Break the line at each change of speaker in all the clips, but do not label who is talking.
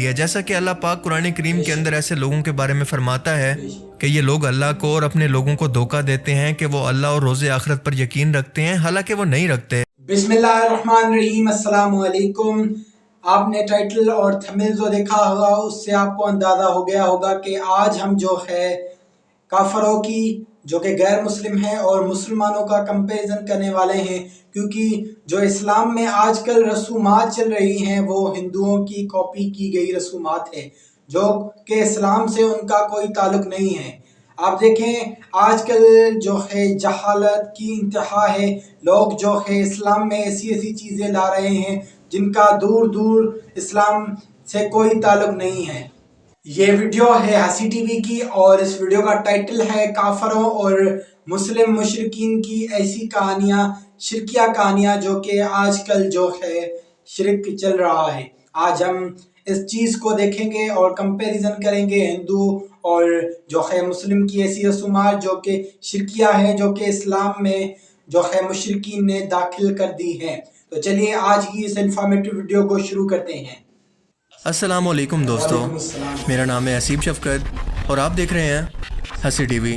है। जैसा कि अल्लाह पाक कुरान करीम के अंदर ऐसे लोगों के बारे में फरमाता है कि ये लोग अल्लाह को और अपने लोगों को धोखा देते हैं कि वो अल्लाह और रोज़े आखिरत पर यकीन रखते हैं, हालांकि वो नहीं रखते।
बिस्मिल्लाहिर्रहमानिर्रहीम, अस्सलाम वालेकुम। आपने टाइटल और थंबनेल जो देखा होगा उससे आपको अंदाज़ा हो गया होगा कि आज हम जो है काफरों की जो कि गैर मुस्लिम हैं और मुसलमानों का कंपैरिजन करने वाले हैं, क्योंकि जो इस्लाम में आजकल रसूमात चल रही हैं वो हिंदुओं की कॉपी की गई रसूमात है, जो कि इस्लाम से उनका कोई ताल्लुक नहीं है। आप देखें आजकल जो है जहालत की इंतहा है, लोग जो है इस्लाम में ऐसी ऐसी चीज़ें ला रहे हैं जिनका दूर दूर इस्लाम से कोई ताल्लुक नहीं है। ये वीडियो है हसी टीवी की और इस वीडियो का टाइटल है काफरों और मुस्लिम मुशरिकीन की ऐसी कहानियाँ, शिरकिया कहानियाँ जो कि आजकल जो है शिरक चल रहा है। आज हम इस चीज़ को देखेंगे और कंपैरिजन करेंगे हिंदू और जो है मुस्लिम की ऐसी रसूमात जो कि शिरकिया है, जो कि इस्लाम में जो है मुशरिकीन ने दाखिल कर दी है। तो चलिए आज की इस इंफॉर्मेटिव वीडियो को शुरू करते हैं।
अस्सलाम वालेकुम दोस्तों, मेरा नाम है असीब शफकत और आप देख रहे हैं हसी टीवी।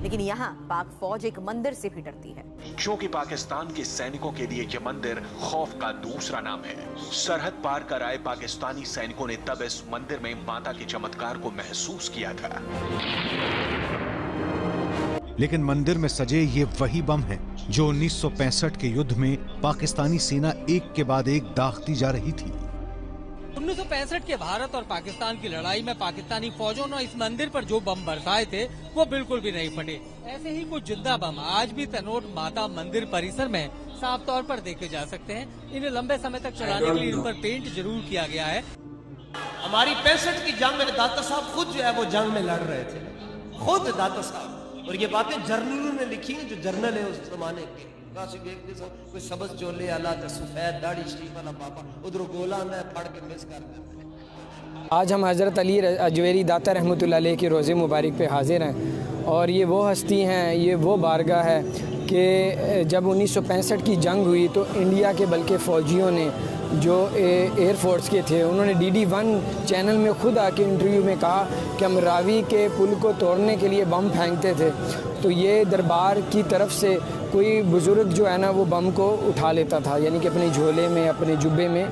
लेकिन यहाँ पाक फौज एक मंदिर से भी डरती है,
क्योंकि पाकिस्तान के सैनिकों के लिए यह मंदिर खौफ का दूसरा नाम है। सरहद पार कर आए पाकिस्तानी सैनिकों ने तब इस मंदिर में माता के चमत्कार को महसूस किया था।
लेकिन मंदिर में सजे ये वही बम हैं जो 1965 के युद्ध में पाकिस्तानी सेना एक के बाद एक दागती जा रही थी।
1965 के भारत और पाकिस्तान की लड़ाई में पाकिस्तानी फौजों ने इस मंदिर पर जो बम बरसाए थे वो बिल्कुल भी नहीं फटे। ऐसे ही कुछ जिंदा बम आज भी तनोट माता मंदिर परिसर में साफ तौर पर देखे जा सकते हैं। इन्हें लंबे समय तक चलाने के लिए इन पर पेंट जरूर किया गया है।
हमारी 65 की जंग में दाता साहब खुद जो है वो जंग में लड़ रहे थे, खुद दाता साहब। और ये बातें जर्नलों ने लिखी हैं, जो जर्नल है उस जमाने के। कोई सबज चोले आला सफेद दाढ़ी शरीफ वाला पापा उधर गोला में फड़ के मिस कर दिया।
आज हम हज़रत अली अजवेरी दाता रहमतुल्लाह अलैह के रोज़े मुबारक पे हाजिर हैं और ये वो हस्ती हैं, ये वो बारगाह है कि जब 1965 की जंग हुई तो इंडिया के बल्कि फ़ौजियों ने जो एयर फोर्स के थे उन्होंने DD1 चैनल में खुद आके इंटरव्यू में कहा कि हम रावी के पुल को तोड़ने के लिए बम फेंकते थे, तो ये दरबार की तरफ से कोई बुज़ुर्ग जो है ना वो बम को उठा लेता था, यानी कि अपने झोले में अपने जुब्बे में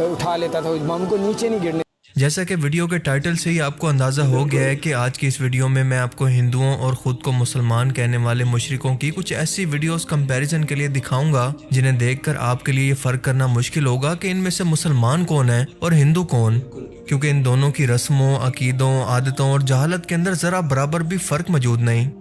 उठा लेता था, उस बम को नीचे नहीं गिरने।
जैसा कि वीडियो के टाइटल से ही आपको अंदाज़ा हो गया है कि आज की इस वीडियो में मैं आपको हिंदुओं और ख़ुद को मुसलमान कहने वाले मुशरिकों की कुछ ऐसी वीडियोस कंपैरिजन के लिए दिखाऊंगा जिन्हें देखकर आपके लिए ये फ़र्क करना मुश्किल होगा कि इनमें से मुसलमान कौन है और हिंदू कौन, क्योंकि इन दोनों की रस्मों, अकीदों, आदतों और जहालत के अंदर ज़रा बराबर भी फ़र्क मौजूद नहीं।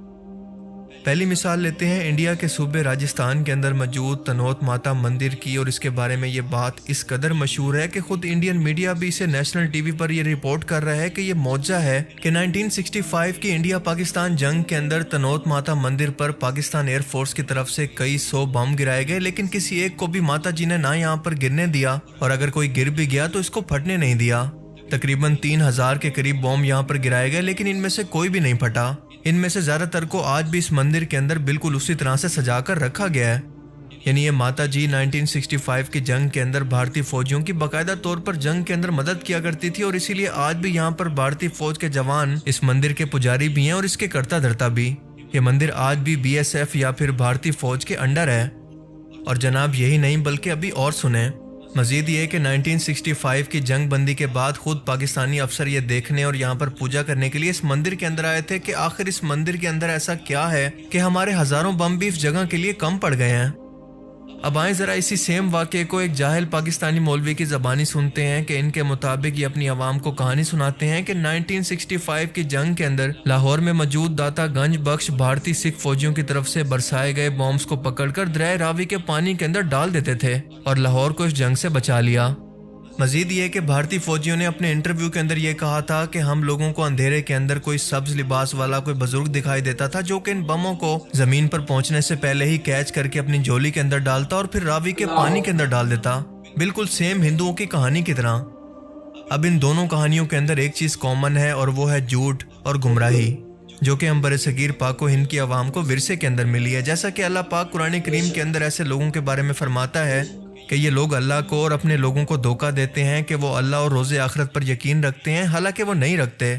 पहली मिसाल लेते हैं इंडिया के सूबे राजस्थान के अंदर मौजूद तनोट माता मंदिर की, और इसके बारे में ये बात इस कदर मशहूर है कि खुद इंडियन मीडिया भी इसे नेशनल टीवी पर ये रिपोर्ट कर रहा है कि ये मौजा है कि 1965 की इंडिया पाकिस्तान जंग के अंदर तनोट माता मंदिर पर पाकिस्तान एयरफोर्स की तरफ से कई 100 बम गिराए गए, लेकिन किसी एक को भी माता जी ने ना यहाँ पर गिरने दिया, और अगर कोई गिर भी गया तो इसको फटने नहीं दिया। तकरीबन 3000 के करीब बम यहाँ पर गिराए गए, लेकिन इनमें से कोई भी नहीं फटा। इनमें से ज़्यादातर को आज भी इस मंदिर के अंदर बिल्कुल उसी तरह से सजा कर रखा गया है। यानी ये माता जी 1965 की जंग के अंदर भारतीय फौजियों की बाकायदा तौर पर जंग के अंदर मदद किया करती थी, और इसीलिए आज भी यहाँ पर भारतीय फौज के जवान इस मंदिर के पुजारी भी हैं और इसके करता धरता भी। ये मंदिर आज भी BSF या फिर भारतीय फौज के अंडर है। और जनाब यही नहीं बल्कि अभी और सुने, मजीद ये कि 1965 की जंग बंदी के बाद खुद पाकिस्तानी अफसर ये देखने और यहाँ पर पूजा करने के लिए इस मंदिर के अंदर आए थे कि आखिर इस मंदिर के अंदर ऐसा क्या है कि हमारे हजारों बम भी इस जगह के लिए कम पड़ गए हैं। अब आए जरा इसी सेम वाक़े को एक जाहिल पाकिस्तानी मौलवी की ज़बानी सुनते हैं कि इनके मुताबिक ये अपनी आवाम को कहानी सुनाते हैं कि 1965 की जंग के अंदर लाहौर में मौजूद दाता गंज बख्श भारतीय सिख फौजियों की तरफ से बरसाए गए बॉम्ब्स को पकड़कर दरिया रावी के पानी के अंदर डाल देते थे और लाहौर को इस जंग से बचा लिया। मजीद ये कि भारतीय फौजियों ने अपने इंटरव्यू के अंदर ये कहा था कि हम लोगों को अंधेरे के अंदर कोई सब्ज लिबास वाला कोई बुजुर्ग दिखाई देता था जो कि इन बमों को जमीन पर पहुंचने से पहले ही कैच करके अपनी झोली के अंदर डालता और फिर रावी के पानी के अंदर डाल देता, बिल्कुल सेम हिंदुओं की कहानी की तरह। अब इन दोनों कहानियों के अंदर एक चीज कॉमन है और वो है झूठ और गुमराही, जो कि अंबर सगीर पाक हिंद की आवाम को विरसे के अंदर मिली है। जैसा कि अल्लाह पाक कुरान करीम के अंदर ऐसे लोगों के बारे में फरमाता है کہ یہ لوگ اللہ کو اور اپنے لوگوں کو دھوکہ دیتے ہیں کہ وہ اللہ اور روز آخرت پر یقین رکھتے ہیں، حالانکہ وہ نہیں رکھتے۔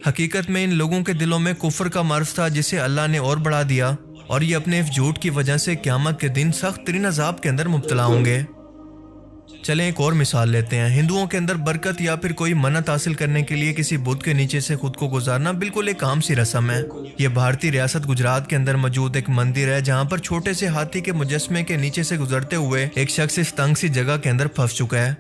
حقیقت میں ان لوگوں کے دلوں میں کفر کا مرض تھا جسے اللہ نے اور بڑھا دیا، اور یہ اپنے اس جھوٹ کی وجہ سے قیامت کے دن سخت ترین عذاب کے اندر مبتلا ہوں گے۔ چلیں ایک اور مثال لیتے ہیں۔ ہندوؤں کے اندر برکت یا پھر کوئی منت حاصل کرنے کے لیے کسی بت کے نیچے سے خود کو گزارنا بالکل ایک عام سی رسم ہے۔ یہ بھارتی ریاست گجرات کے اندر موجود ایک مندر ہے جہاں پر چھوٹے سے ہاتھی کے مجسمے کے نیچے سے گزرتے ہوئے ایک شخص اس تنگ سی جگہ کے اندر پھنس چکا ہے،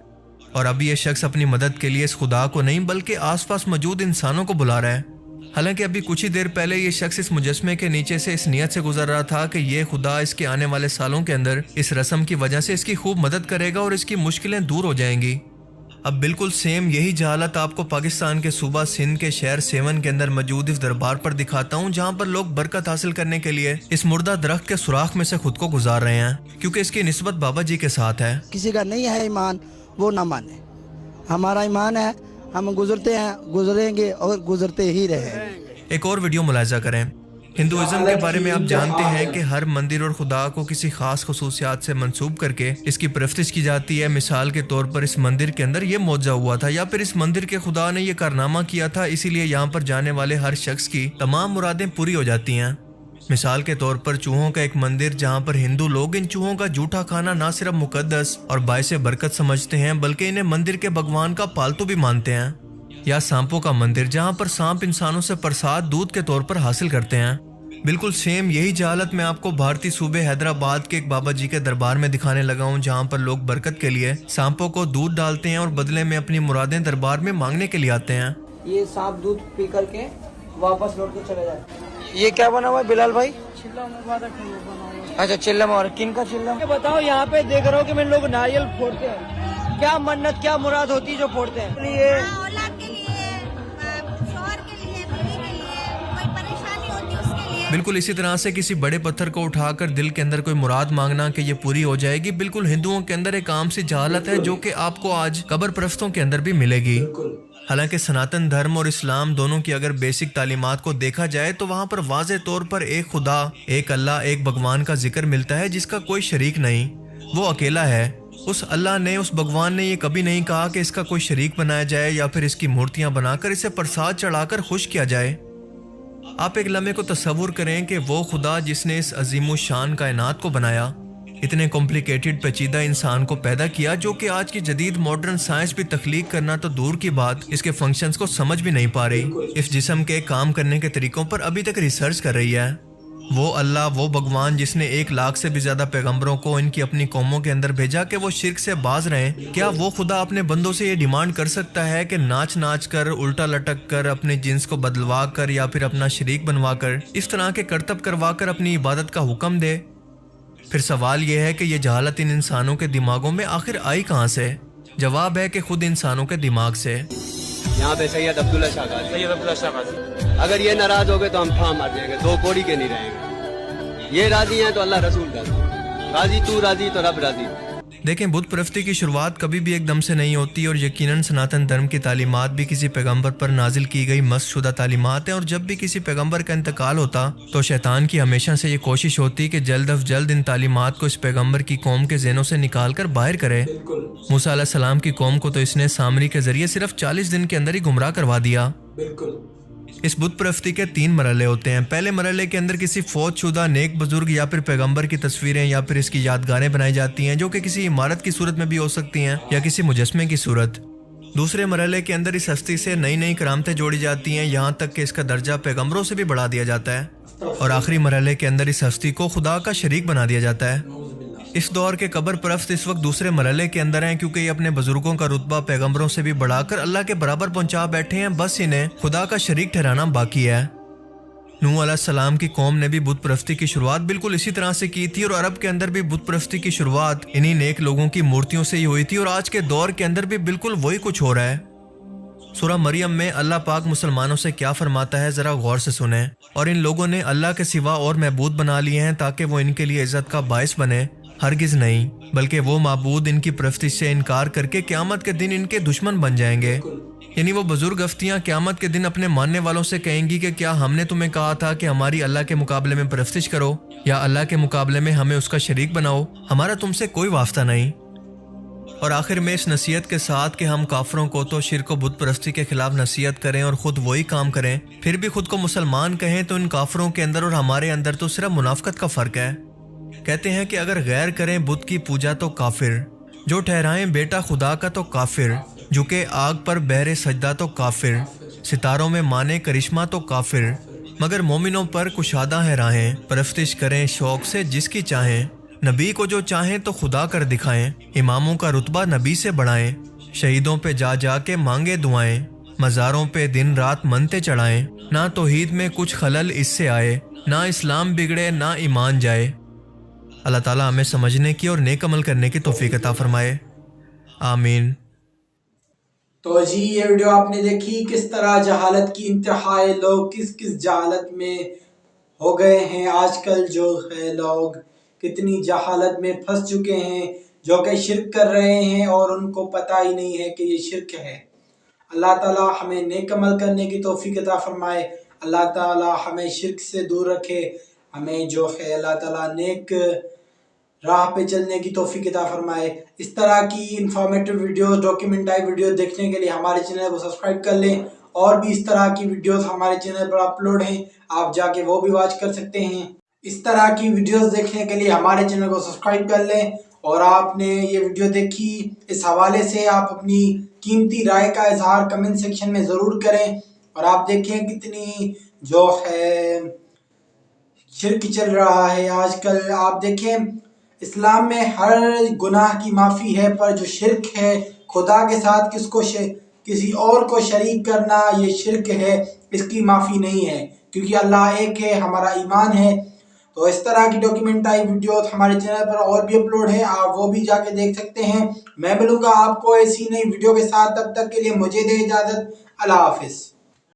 اور ابھی یہ شخص اپنی مدد کے لیے اس خدا کو نہیں بلکہ آس پاس موجود انسانوں کو بلا رہا ہے۔ حالانکہ ابھی کچھ ہی دیر پہلے یہ شخص اس مجسمے کے نیچے سے اس نیت سے گزر رہا تھا کہ یہ خدا اس کے آنے والے سالوں کے اندر اس رسم کی وجہ سے اس کی خوب مدد کرے گا اور اس کی مشکلیں دور ہو جائیں گی۔ اب بالکل سیم یہی جہالت آپ کو پاکستان کے صوبہ سندھ کے شہر سیون کے اندر موجود اس دربار پر دکھاتا ہوں، جہاں پر لوگ برکت حاصل کرنے کے لیے اس مردہ درخت کے سوراخ میں سے خود کو گزار رہے ہیں، کیونکہ اس کی نسبت بابا جی کے ساتھ ہے۔
کسی کا نہیں ہے ایمان وہ نہ مانے، ہمارا ایمان ہے، ہم گزرتے ہیں، گزریں گے اور گزرتے ہی رہیں گے۔
ایک اور ویڈیو ملاحظہ کریں۔ ہندوازم کے بارے میں آپ جانتے ہیں کہ ہر مندر اور خدا کو کسی خاص خصوصیات سے منسوب کر کے اس کی پرستش کی جاتی ہے۔ مثال کے طور پر اس مندر کے اندر یہ معجزہ ہوا تھا، یا پھر اس مندر کے خدا نے یہ کارنامہ کیا تھا، اسی لیے یہاں پر جانے والے ہر شخص کی تمام مرادیں پوری ہو جاتی ہیں۔ مثال کے طور پر چوہوں کا ایک مندر جہاں پر ہندو لوگ ان چوہوں کا جھوٹا کھانا نہ صرف مقدس اور باعث برکت سمجھتے ہیں بلکہ انہیں مندر کے بھگوان کا پالتو بھی مانتے ہیں۔ یا سانپوں کا مندر جہاں پر سانپ انسانوں سے پرساد دودھ کے طور پر حاصل کرتے ہیں۔ بالکل سیم یہی جہالت میں آپ کو بھارتی صوبے حیدرآباد کے ایک بابا جی کے دربار میں دکھانے لگا ہوں، جہاں پر لوگ برکت کے لیے سانپوں کو دودھ ڈالتے ہیں اور بدلے میں اپنی مرادیں دربار میں مانگنے کے لیے آتے ہیں۔
یہ سانپ دودھ پی کر کے واپس لوٹ کے چلے جائے۔ یہ کیا بنا ہوا ہے بلال بھائی؟ اچھا چلم، اور کن کا چلم بتاؤ؟ یہاں پہ دیکھ رہا ہوں کہ میں لوگ ناریل پھوڑتے ہیں، کیا منت کیا مراد ہوتی ہے جو پھوڑتے ہیں؟
بالکل اسی طرح سے کسی بڑے پتھر کو اٹھا کر دل کے اندر کوئی مراد مانگنا کہ یہ پوری ہو جائے گی، بالکل ہندوؤں کے اندر ایک عام سی جہالت ہے جو کہ آپ کو آج قبر پرستوں کے اندر بھی ملے گی۔ حالانکہ سناتن دھرم اور اسلام دونوں کی اگر بیسک تعلیمات کو دیکھا جائے تو وہاں پر واضح طور پر ایک خدا، ایک اللہ، ایک بھگوان کا ذکر ملتا ہے جس کا کوئی شریک نہیں، وہ اکیلا ہے۔ اس اللہ نے، اس بھگوان نے یہ کبھی نہیں کہا کہ اس کا کوئی شریک بنایا جائے یا پھر اس کی مورتیاں بنا کر اسے پرساد چڑھا کر خوش کیا جائے۔ آپ ایک لمحے کو تصور کریں کہ وہ خدا جس نے اس عظیم الشان کائنات کو بنایا، اتنے کمپلیکیٹڈ پیچیدہ انسان کو پیدا کیا جو کہ آج کی جدید ماڈرن سائنس بھی تخلیق کرنا تو دور کی بات اس کے فنکشنز کو سمجھ بھی نہیں پا رہی، اس جسم کے کام کرنے کے طریقوں پر ابھی تک ریسرچ کر رہی ہے۔ وہ اللہ، وہ بھگوان جس نے 1 لاکھ سے بھی زیادہ پیغمبروں کو ان کی اپنی قوموں کے اندر بھیجا کہ وہ شرک سے باز رہیں، کیا وہ خدا اپنے بندوں سے یہ ڈیمانڈ کر سکتا ہے کہ ناچ ناچ کر، الٹا لٹک کر، اپنے جنس کو بدلوا کر یا پھر اپنا شریک بنوا کر، اس طرح کے کرتب کروا کر اپنی عبادت کا حکم دے؟ پھر سوال یہ ہے کہ یہ جہالت ان انسانوں کے دماغوں میں آخر آئی کہاں سے؟ جواب ہے کہ خود انسانوں کے دماغ سے۔
یہاں پہ سید عبداللہ شاہ غازی، اگر یہ ناراض ہو گئے تو ہم پھاں مار دیں گے، 2 کوڑی کے نہیں رہیں گے۔ یہ راضی ہیں تو اللہ رسول راضی، تو راضی تو رب راضی۔
دیکھیں، بت پرستی کی شروعات کبھی بھی ایک دم سے نہیں ہوتی، اور یقیناً سناتن دھرم کی تعلیمات بھی کسی پیغمبر پر نازل کی گئی مسخ شدہ تعلیمات ہیں، اور جب بھی کسی پیغمبر کا انتقال ہوتا تو شیطان کی ہمیشہ سے یہ کوشش ہوتی کہ جلد از جلد ان تعلیمات کو اس پیغمبر کی قوم کے ذہنوں سے نکال کر باہر کرے۔ موسیٰ علیہ السلام کی قوم کو تو اس نے سامری کے ذریعے صرف 40 دن کے اندر ہی گمراہ کروا دیا۔ اس بت پرستی کے 3 مرحلے ہوتے ہیں۔ پہلے مرحلے کے اندر کسی فوت شدہ نیک بزرگ یا پھر پیغمبر کی تصویریں یا پھر اس کی یادگاریں بنائی جاتی ہیں، جو کہ کسی عمارت کی صورت میں بھی ہو سکتی ہیں یا کسی مجسمے کی صورت۔ دوسرے مرحلے کے اندر اس ہستی سے نئی نئی کرامتیں جوڑی جاتی ہیں، یہاں تک کہ اس کا درجہ پیغمبروں سے بھی بڑھا دیا جاتا ہے، اور آخری مرحلے کے اندر اس ہستی کو خدا کا شریک بنا دیا جاتا ہے۔ اس دور کے قبر پرست اس وقت دوسرے مرحلے کے اندر ہیں، کیونکہ یہ اپنے بزرگوں کا رتبہ پیغمبروں سے بھی بڑھا کر اللہ کے برابر پہنچا بیٹھے ہیں، بس انہیں خدا کا شریک ٹھہرانا باقی ہے۔ نوح علیہ السلام کی قوم نے بھی بت پرستی کی شروعات بالکل اسی طرح سے کی تھی، اور عرب کے اندر بھی بت پرستی کی شروعات انہی نیک لوگوں کی مورتیوں سے ہی ہوئی تھی، اور آج کے دور کے اندر بھی بالکل وہی کچھ ہو رہا ہے۔ سورہ مریم میں اللہ پاک مسلمانوں سے کیا فرماتا ہے، ذرا غور سے سنیں۔ اور ان لوگوں نے اللہ کے سوا اور معبود بنا لیے ہیں تاکہ وہ ان کے لیے عزت کا باعث بنے، ہرگز نہیں، بلکہ وہ معبود ان کی پرستش سے انکار کر کے قیامت کے دن ان کے دشمن بن جائیں گے۔ یعنی وہ بزرگ ہستیاں قیامت کے دن اپنے ماننے والوں سے کہیں گی کہ کیا ہم نے تمہیں کہا تھا کہ ہماری اللہ کے مقابلے میں پرستش کرو، یا اللہ کے مقابلے میں ہمیں اس کا شریک بناؤ، ہمارا تم سے کوئی واسطہ نہیں۔ और आखिर में इस नसीहत के साथ कि हम काफरों को तो शिर्क व बुत परस्ती के खिलाफ नसीहत करें और खुद वही काम करें, फिर भी खुद को मुसलमान कहें, तो इन काफरों के अंदर और हमारे अंदर तो सिर्फ मुनाफिकत का फर्क है। कहते हैं कि अगर गैर करें बुत की पूजा तो काफिर, जो ठहराएं बेटा खुदा का तो काफिर, झुके आग पर बहरे सजदा तो काफिर, सितारों में माने करिश्मा तो काफिर, मगर मोमिनों पर कुशादा है राहें, परस्तिश करें शौक से जिसकी चाहें, नबी को जो चाहें तो खुदा कर दिखाएं, इमामों का रुतबा नबी से बढ़ाएं, शहीदों पे जा जा के मांगे दुआएं, मज़ारों पे दिन रात मनते चढ़ाएं, ना तौहीद में कुछ खलल इससे आए, ना इस्लाम बिगड़े ना ईमान जाए। अल्लाह ताला हमें समझने की और नेक अमल करने की तौफीक अता फरमाए, आमीन।
तो जी ये वीडियो आपने देखी, किस तरह जहालत की इंतहाई, लोग किस किस जहालत में हो गए हैं। आजकल जो है लोग कितनी जहालत में फंस चुके हैं, जो कि शिर्क कर रहे हैं और उनको पता ही नहीं है कि ये शिर्क है। अल्लाह ताला हमें नेक अमल करने की तौफीक अता फरमाए, अल्लाह ताला हमें शिर्क से दूर रखे, हमें जो है अल्लाह ताला नेक राह पे चलने की तौफीक अता फरमाए। इस तरह की इंफॉर्मेटिव वीडियोस, डॉक्यूमेंटारी वीडियो देखने के लिए हमारे चैनल को सब्सक्राइब कर लें, और भी इस तरह की वीडियोस हमारे चैनल पर अपलोड हैं, आप जाके वो भी वॉच कर सकते हैं। इस तरह की वीडियोस देखने के लिए हमारे चैनल को सब्सक्राइब कर लें। और आपने ये वीडियो देखी, इस हवाले से आप अपनी कीमती राय का इजहार कमेंट सेक्शन में ज़रूर करें। और आप देखें कितनी जो है शिर्क चल रहा है आजकल। आप देखें इस्लाम में हर गुनाह की माफ़ी है, पर जो शिर्क है, खुदा के साथ किसी और को शरीक करना, ये शिर्क है, इसकी माफ़ी नहीं है, क्योंकि अल्लाह एक है, हमारा ईमान है। तो इस तरह की डॉक्यूमेंट्री वीडियोस हमारे चैनल पर और भी अपलोड है, आप वो भी जाके देख सकते हैं। मैं मिलूंगा आपको ऐसी नई वीडियो के साथ, तब तक के लिए मुझे दे इजाज़त। अल्लाह हाफिज़।